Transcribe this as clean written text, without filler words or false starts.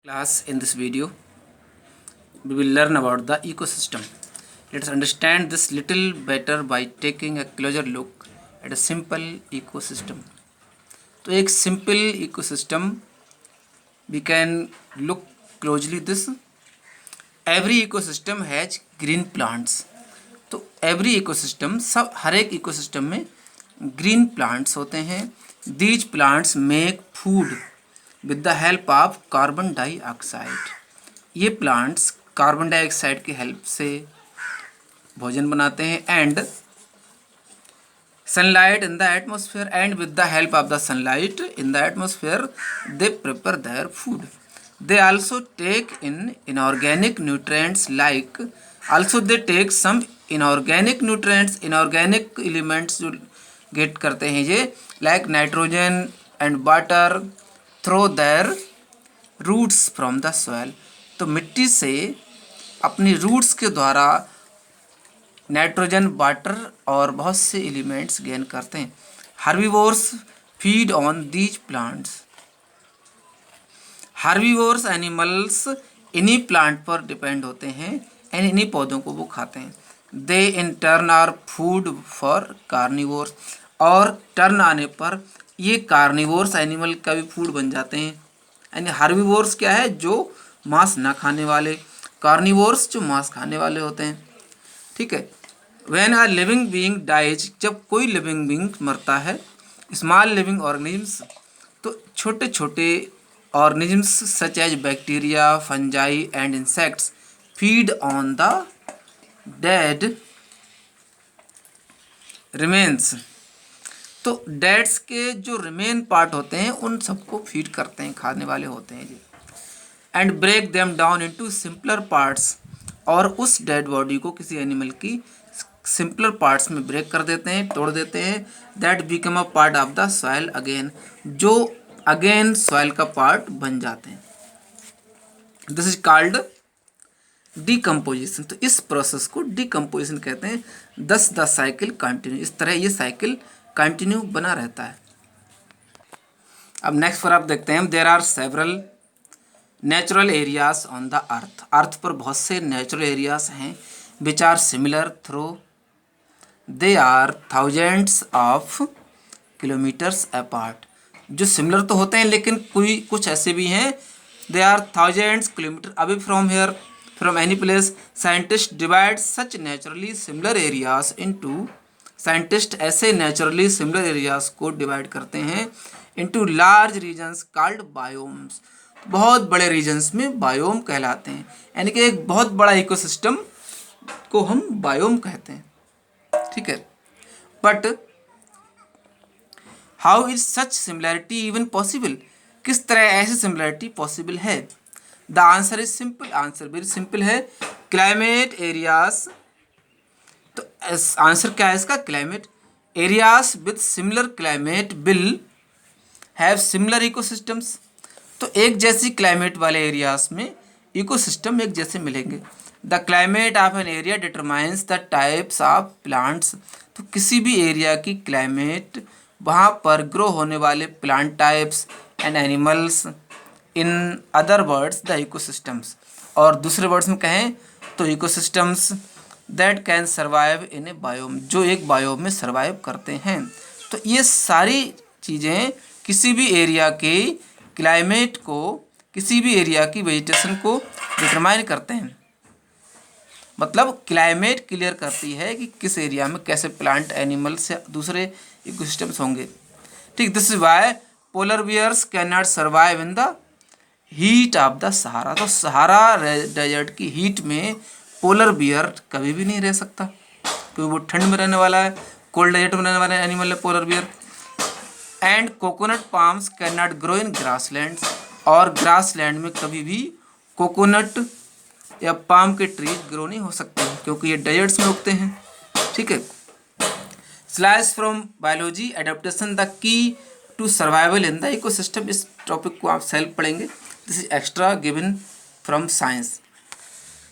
Class, in this video we will learn about the ecosystem. Let us understand this little better by taking a closer look at a simple ecosystem. तो एक simple ecosystem we can look closely this. Every ecosystem has green plants. तो every ecosystem सब हर एक ecosystem में green plants होते हैं. These plants make food with the help of carbon dioxide. ये plants carbon dioxide की हेल्प से भोजन बनाते हैं. And sunlight in the atmosphere, and with the help of the sunlight in the atmosphere they prepare their food. They also take in inorganic nutrients like, also they take some inorganic nutrients, inorganic elements जो get करते हैं ये, like nitrogen and water through their roots from the soil. तो मिट्टी से अपनी roots के द्वारा नाइट्रोजन, वाटर और बहुत से एलिमेंट्स गेन करते हैं. Herbivores feed on these plants. Herbivores animals इन्हीं प्लांट पर डिपेंड होते हैं एंड इन्हीं पौधों को वो खाते हैं. They in turn are food for carnivores, और टर्न आने पर ये कार्निवोर्स एनिमल का भी फूड बन जाते हैं. यानी हर्बीवोर्स क्या है, जो मांस ना खाने वाले, कार्निवोर्स जो मांस खाने वाले होते हैं. ठीक है. When a living being dies, जब कोई लिविंग बीइंग मरता है, स्मॉल लिविंग ऑर्गेनिजम्स, तो छोटे छोटे organisms such as bacteria, fungi and insects feed on the dead remains. तो डेड्स के जो रिमेन पार्ट होते हैं उन सबको फीड करते हैं, खाने वाले होते हैं जी. And break them down into simpler parts, और उस डेड बॉडी को किसी एनिमल की सिंपलर पार्ट्स में ब्रेक कर देते हैं, तोड़ देते हैं. That become a part of the soil again, जो अगेन सॉइल का पार्ट बन जाते हैं. This is called decomposition. तो इस प्रोसेस को डिकम्पोजिशन कहते हैं. दस द साइकिल कंटिन्यू, इस तरह ये साइकिल कंटिन्यू बना रहता है. अब नेक्स्ट पर आप देखते हैं, there are several natural areas on the earth. Earth पर बहुत से नेचुरल एरियाज हैं which are similar through, they are thousands of kilometres apart. जो सिमिलर तो होते हैं लेकिन कोई कुछ ऐसे भी हैं, they are thousands kilometre away from here, from any place. Scientist divide such naturally similar areas into, scientist ऐसे नेचुरली सिमिलर एरियाज को डिवाइड करते हैं into large regions called biomes. बहुत बड़े रीजन्स में बायोम कहलाते हैं. यानी कि एक बहुत बड़ा इकोसिस्टम को हम बायोम कहते हैं. ठीक है. But how is such similarity even possible, किस तरह ऐसी सिमिलैरिटी पॉसिबल है. The answer is simple, answer very simple है. क्लाइमेट एरियाज, तो आंसर क्या है इसका, climate areas with similar climate will have similar ecosystems. तो एक जैसी क्लाइमेट वाले एरियाज में इकोसिस्टम एक जैसे मिलेंगे. The climate of an area determines the types of plants. तो किसी भी एरिया की क्लाइमेट वहाँ पर ग्रो होने वाले plant types and animals, in other words the ecosystems. और दूसरे वर्ड्स में कहें तो ecosystems that can survive in A biome, जो एक बायोम में सर्वाइव करते हैं. तो ये सारी चीज़ें किसी भी एरिया के क्लाइमेट को, किसी भी एरिया की वेजिटेशन को डिटरमाइन करते हैं. मतलब क्लाइमेट क्लियर करती है कि किस एरिया में कैसे प्लांट, एनिमल्स या दूसरे इकोसिस्टम्स होंगे. ठीक. This is why polar bears can not survive in the heat of the Sahara. तो सहारा डेजर्ट की हीट में पोलर बियर कभी भी नहीं रह सकता, क्योंकि वो ठंड में रहने वाला है, कोल्ड डेजर्ट में रहने वाला एनिमल है polar bear. And coconut palms can not grow in grasslands, और ग्रासलैंड में कभी भी कोकोनट या पाम के ट्रीज ग्रो नहीं हो सकते क्योंकि ये डेजर्ट्स में उगते हैं. ठीक है. Slice from biology adaptation the key to survival in the ecosystem. इस टॉपिक को आप सेल्फ पढ़ेंगे. This is extra given from science.